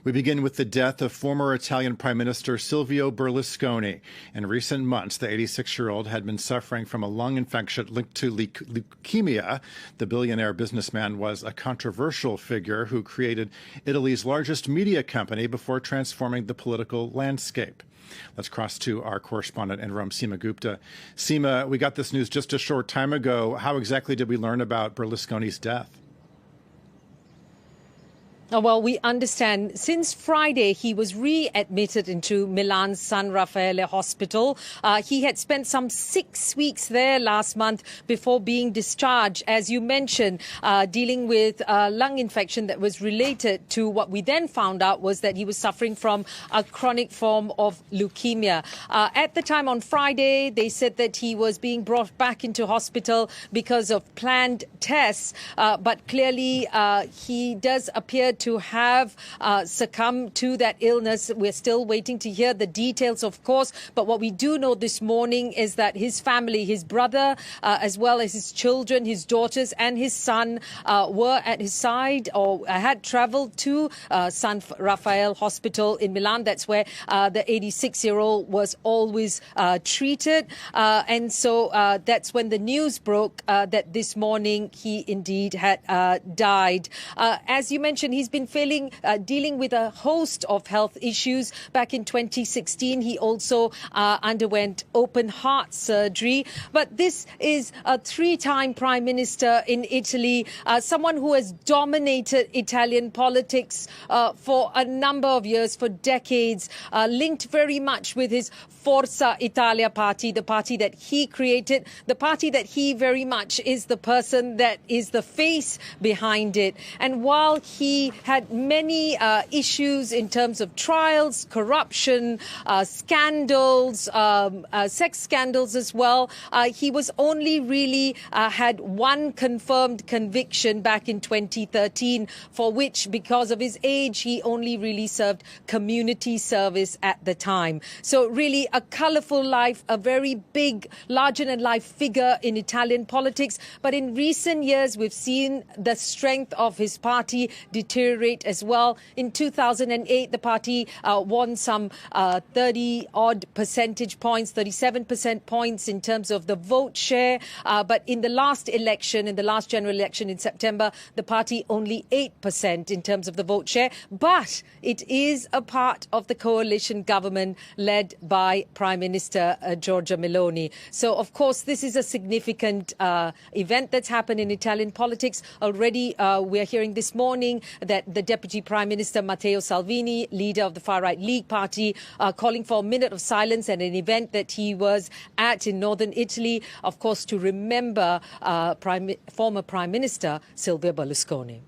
We begin with the death of former Italian Prime Minister Silvio Berlusconi. In recent months, the 86-year-old had been suffering from a lung infection linked to leukemia. The billionaire businessman was a controversial figure who created Italy's largest media company before transforming the political landscape. Let's cross to our correspondent in Rome, Seema Gupta. Seema, we got this news just a short time ago. How exactly did we learn about Berlusconi's death? Well, we understand since Friday, he was readmitted into Milan's San Raffaele Hospital. He had spent some 6 weeks there last month before being discharged, as you mentioned, dealing with a lung infection that was related to what we then found out was that he was suffering from a chronic form of leukemia. At the time on Friday, they said that he was being brought back into hospital because of planned tests, but clearly he does appear to have succumbed to that illness. We're still waiting to hear the details, of course. But what we do know this morning is that his family, his brother, as well as his children, his daughters and his son were at his side or had traveled to San Raffaele Hospital in Milan. That's where the 86-year-old was always treated. And so that's when the news broke that this morning he indeed had died. As you mentioned, he's been dealing with a host of health issues. Back in 2016, he also underwent open heart surgery. But this is a three-time prime minister in Italy, someone who has dominated Italian politics for a number of years, for decades, linked very much with his Forza Italia party, the party that he created, the party that he very much is the person that is the face behind it. And while he had many issues in terms of trials, corruption, scandals, sex scandals as well, he was only really had one confirmed conviction back in 2013, for which, because of his age, he only really served community service at the time. So really a colourful life, a very big, larger-than-life figure in Italian politics. But in recent years, we've seen the strength of his party deteriorate as well. In 2008, the party won some 30-odd percentage points, 37% points in terms of the vote share. But in the last election, in the last general election in September, the party only 8% in terms of the vote share. But it is a part of the coalition government led by Prime Minister Giorgia Meloni. So, of course, this is a significant event that's happened in Italian politics. Already, we're hearing this morning that the Deputy Prime Minister Matteo Salvini, leader of the far-right League Party, calling for a minute of silence at an event that he was at in northern Italy, of course, to remember former Prime Minister Silvio Berlusconi.